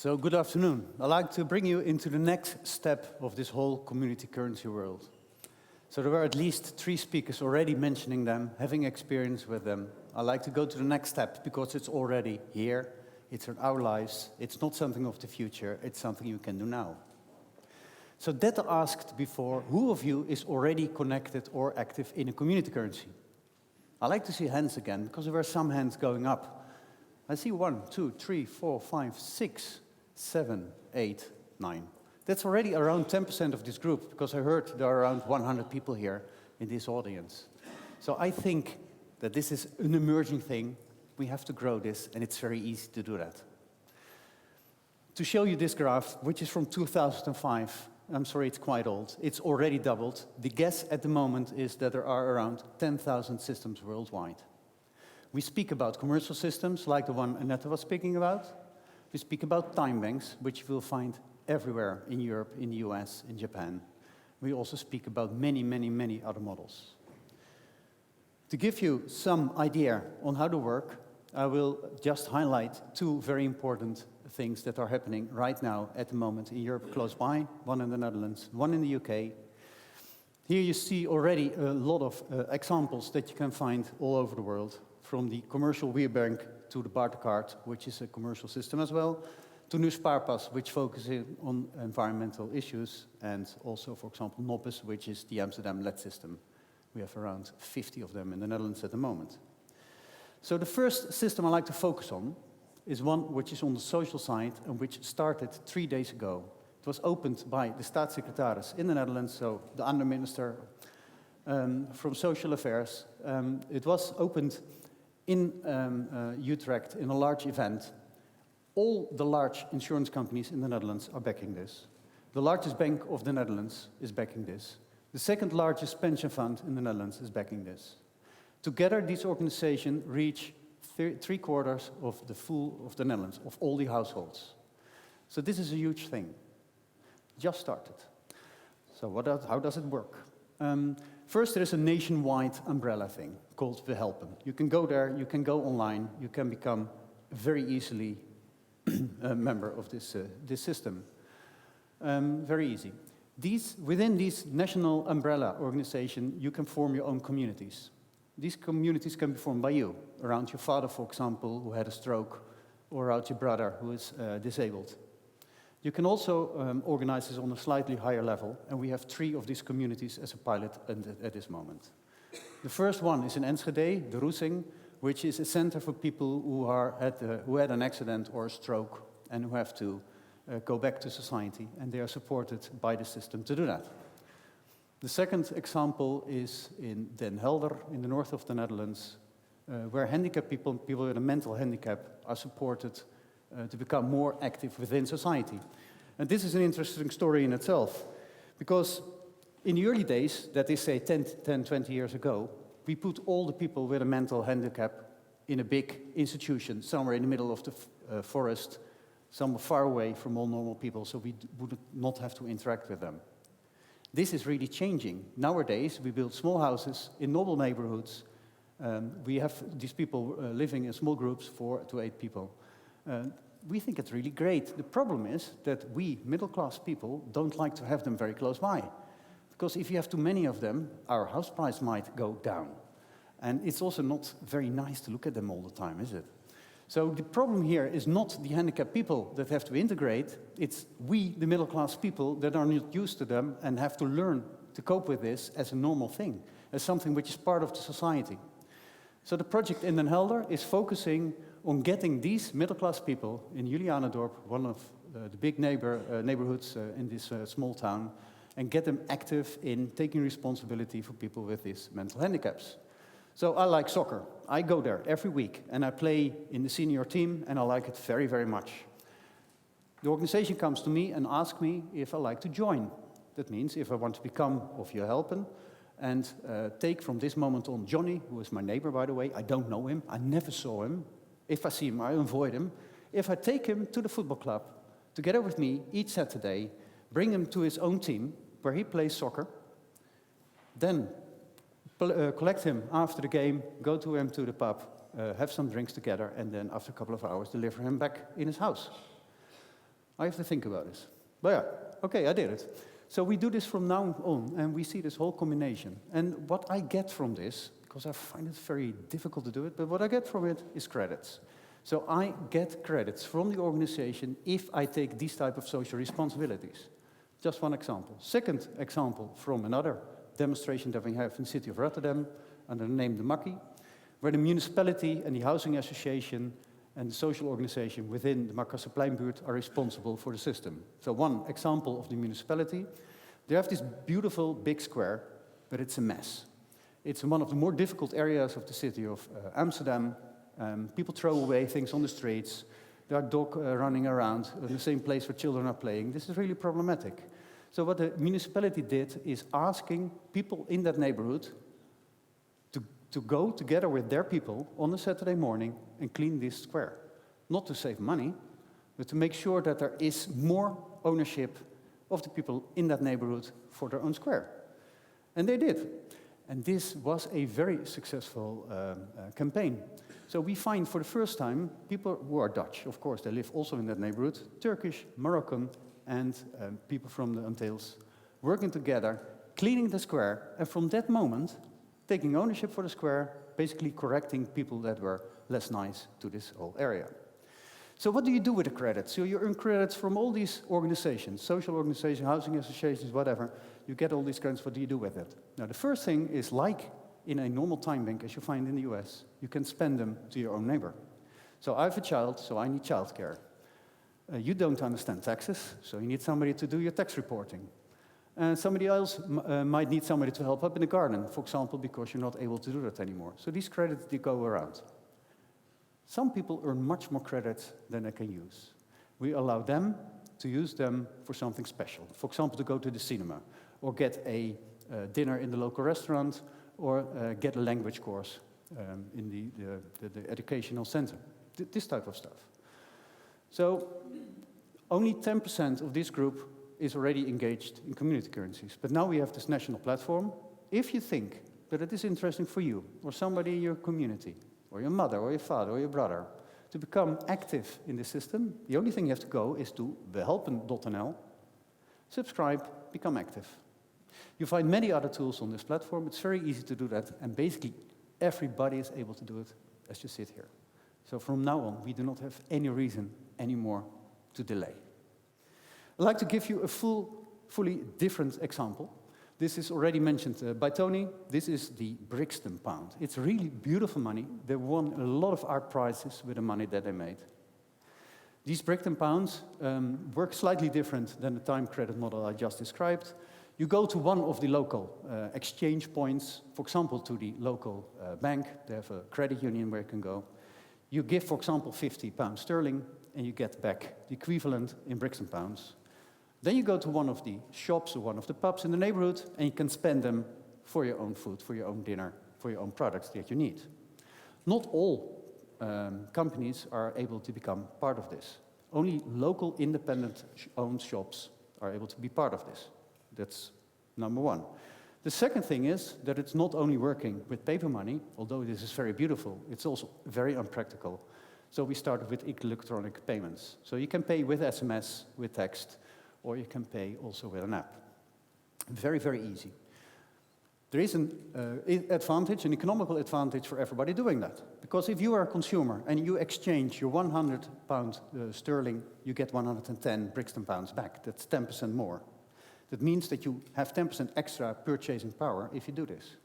So good afternoon. I'd like to bring you into the next step of this whole community currency world. So there were at least 3 speakers already mentioning them, having experience with them. I'd like to go to the next step because it's already here, it's in our lives, it's not something of the future, it's something you can do now. So that I asked before, who of you is already connected or active in a community currency? I'd like to see hands again because there were some hands going up. I see 1, 2, 3, 4, 5, 6, 7, 8, 9. That's already around 10% of this group, because I heard there are around 100 people here in this audience. So I think that this is an emerging thing. We have to grow this, and it's very easy to do that. To show you this graph, which is from 2005, I'm sorry, it's quite old. It's already doubled. The guess at the moment is that there are around 10,000 systems worldwide. We speak about commercial systems, like the one Annette was speaking about. We speak about time banks, which you will find everywhere in Europe, in the US, in Japan. We also speak about many, many, many other models. To give you some idea on how to work, I will just highlight 2 very important things that are happening right now at the moment in Europe close by, one in the Netherlands, one in the UK. Here you see already a lot of examples that you can find all over the world, from the commercial Weerbank to the Bartercard, which is a commercial system as well, to Nu Spaarpas, which focuses on environmental issues, and also, for example, Noppes, which is the Amsterdam LED system. We have around 50 of them in the Netherlands at the moment. So the first system I like to focus on is one which is on the social side and which started 3 days ago. It was opened by the Staatssecretaris in the Netherlands, so the Under-Minister from Social Affairs. It was opened in Utrecht in a large event. All the large insurance companies in the Netherlands are backing this. The largest bank of the Netherlands is backing this. The second largest pension fund in the Netherlands is backing this. Together, these organizations reach 3/4 of the full of the Netherlands, of all the households. So this is a huge thing. Just started. So how does it work? First, there is a nationwide umbrella thing called We Helpen. You can go there, you can go online, you can become very easily a member of this system. Very easy. Within these national umbrella organization, you can form your own communities. These communities can be formed by you, around your father, for example, who had a stroke, or around your brother, who is disabled. You can also organize this on a slightly higher level, and we have 3 of these communities as a pilot at this moment. The first one is in Enschede, the Roesing, which is a center for people who had an accident or a stroke and who have to go back to society, and they are supported by the system to do that. The second example is in Den Helder, in the north of the Netherlands, where handicapped people with a mental handicap, are supported to become more active within society. And this is an interesting story in itself, because in the early days, that is say 10, 20 years ago, we put all the people with a mental handicap in a big institution, somewhere in the middle of the forest, somewhere far away from all normal people, so we would not have to interact with them. This is really changing. Nowadays, we build small houses in noble neighborhoods. We have these people living in small groups, 4 to 8 people. We think it's really great. The problem is that we, middle-class people, don't like to have them very close by. Because if you have too many of them, our house price might go down. And it's also not very nice to look at them all the time, is it? So the problem here is not the handicapped people that have to integrate, it's we, the middle-class people, that are not used to them and have to learn to cope with this as a normal thing, as something which is part of the society. So the project in Den Helder is focusing on getting these middle-class people in Julianadorp, one of the big neighborhoods in this small town, and get them active in taking responsibility for people with these mental handicaps. So I like soccer. I go there every week, and I play in the senior team, and I like it very, very much. The organization comes to me and asks me if I like to join. That means if I want to become of your helpen, and take from this moment on Johnny, who is my neighbor, by the way. I don't know him. I never saw him. If I see him, I avoid him. If I take him to the football club, together with me, each Saturday, bring him to his own team, where he plays soccer, then collect him after the game, go to him to the pub, have some drinks together, and then after a couple of hours, deliver him back in his house. I have to think about this. But yeah, okay, I did it. So we do this from now on, and we see this whole combination. And what I get from this, because I find it very difficult to do it, but what I get from it is credits. So I get credits from the organization if I take these type of social responsibilities. Just one example. Second example from another demonstration that we have in the city of Rotterdam under the name the Makkie, where the municipality and the housing association and the social organization within the Markassepleinbuurt are responsible for the system. So one example of the municipality, they have this beautiful big square, but it's a mess. It's one of the more difficult areas of the city of Amsterdam. People throw away things on the streets. There are dogs running around in the same place where children are playing. This is really problematic. So what the municipality did is asking people in that neighborhood to go together with their people on a Saturday morning and clean this square. Not to save money, but to make sure that there is more ownership of the people in that neighborhood for their own square. And they did. And this was a very successful campaign. So we find for the first time people who are Dutch, of course, they live also in that neighborhood, Turkish, Moroccan, and people from the Antilles, working together, cleaning the square, and from that moment, taking ownership for the square, basically correcting people that were less nice to this whole area. So what do you do with the credits? So you earn credits from all these organizations, social organizations, housing associations, whatever. You get all these credits, what do you do with it? Now the first thing is, like in a normal time bank, as you find in the US, you can spend them to your own neighbor. So I have a child, so I need childcare. You don't understand taxes, so you need somebody to do your tax reporting. Somebody else might need somebody to help up in the garden, for example, because you're not able to do that anymore. So these credits, they go around. Some people earn much more credits than they can use. We allow them to use them for something special. For example, to go to the cinema, or get a dinner in the local restaurant, or get a language course in the educational center. This type of stuff. So only 10% of this group is already engaged in community currencies. But now we have this national platform. If you think that it is interesting for you, or somebody in your community, or your mother, or your father, or your brother, to become active in the system, the only thing you have to go is to wehelpen.nl, subscribe, become active. You find many other tools on this platform. It's very easy to do that, and basically everybody is able to do it as you sit here. So from now on, we do not have any reason anymore to delay. I'd like to give you a fully different example. This is already mentioned by Tony. This is the Brixton pound. It's really beautiful money. They won a lot of art prizes with the money that they made. These Brixton pounds work slightly different than the time credit model I just described. You go to one of the local exchange points, for example, to the local bank. They have a credit union where you can go. You give, for example, £50, and you get back the equivalent in Brixton pounds. Then you go to one of the shops or one of the pubs in the neighborhood, and you can spend them for your own food, for your own dinner, for your own products that you need. Not all companies are able to become part of this. Only local independent-owned shops are able to be part of this. That's number one. The second thing is that it's not only working with paper money, although this is very beautiful, it's also very unpractical. So we started with electronic payments. So you can pay with SMS, with text, or you can pay also with an app. Very, very easy. There is an advantage, an economical advantage for everybody doing that. Because if you are a consumer and you exchange your £100 sterling, you get 110 Brixton pounds back. That's 10% more. That means that you have 10% extra purchasing power if you do this.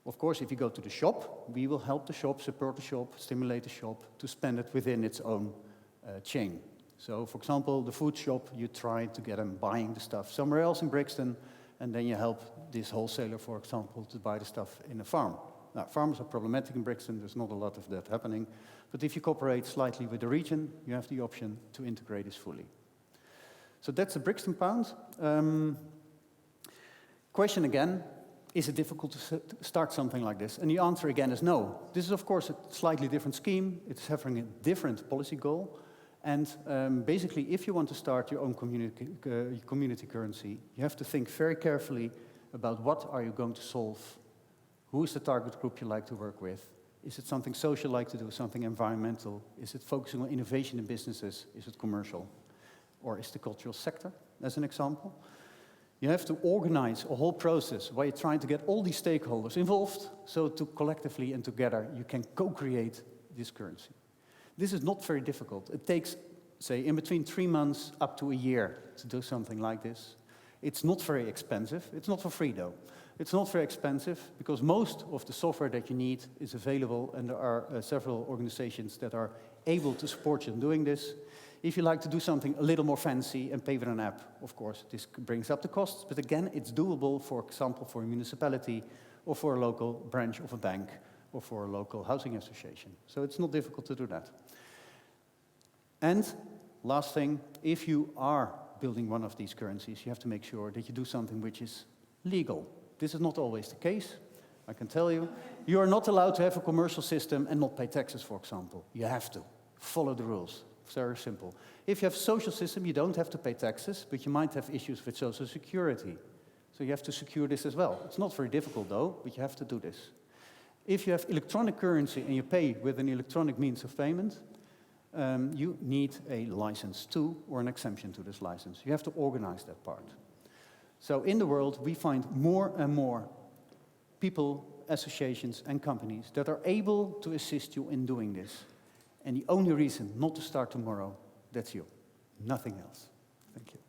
Of course, if you go to the shop, we will help the shop, support the shop, stimulate the shop to spend it within its own chain. So, for example, the food shop, you try to get them buying the stuff somewhere else in Brixton, and then you help this wholesaler, for example, to buy the stuff in a farm. Now, farms are problematic in Brixton, there's not a lot of that happening, but if you cooperate slightly with the region, you have the option to integrate this fully. So that's the Brixton pound. Question again, is it difficult to start something like this? And the answer again is no. This is of course a slightly different scheme, it's having a different policy goal, and basically if you want to start your own community currency, you have to think very carefully about what are you going to solve, who is the target group you like to work with, is it something social like to do, something environmental, is it focusing on innovation in businesses, is it commercial? or is the cultural sector, as an example. You have to organize a whole process where you're trying to get all these stakeholders involved, so to collectively and together you can co-create this currency. This is not very difficult. It takes, say, in between 3 months up to a year to do something like this. It's not very expensive. It's not for free, though. It's not very expensive because most of the software that you need is available, and there are several organizations that are able to support you in doing this. If you like to do something a little more fancy and pay with an app, of course, this brings up the costs. But again, it's doable, for example, for a municipality or for a local branch of a bank or for a local housing association. So it's not difficult to do that. And last thing, if you are building one of these currencies, you have to make sure that you do something which is legal. This is not always the case, I can tell you. You are not allowed to have a commercial system and not pay taxes, for example. You have to follow the rules. It's very simple. If you have a social system, you don't have to pay taxes, but you might have issues with social security. So you have to secure this as well. It's not very difficult, though, but you have to do this. If you have electronic currency and you pay with an electronic means of payment, you need a license too, or an exemption to this license. You have to organize that part. So in the world, we find more and more people, associations, and companies that are able to assist you in doing this. And the only reason not to start tomorrow, that's you. Nothing else. Thank you.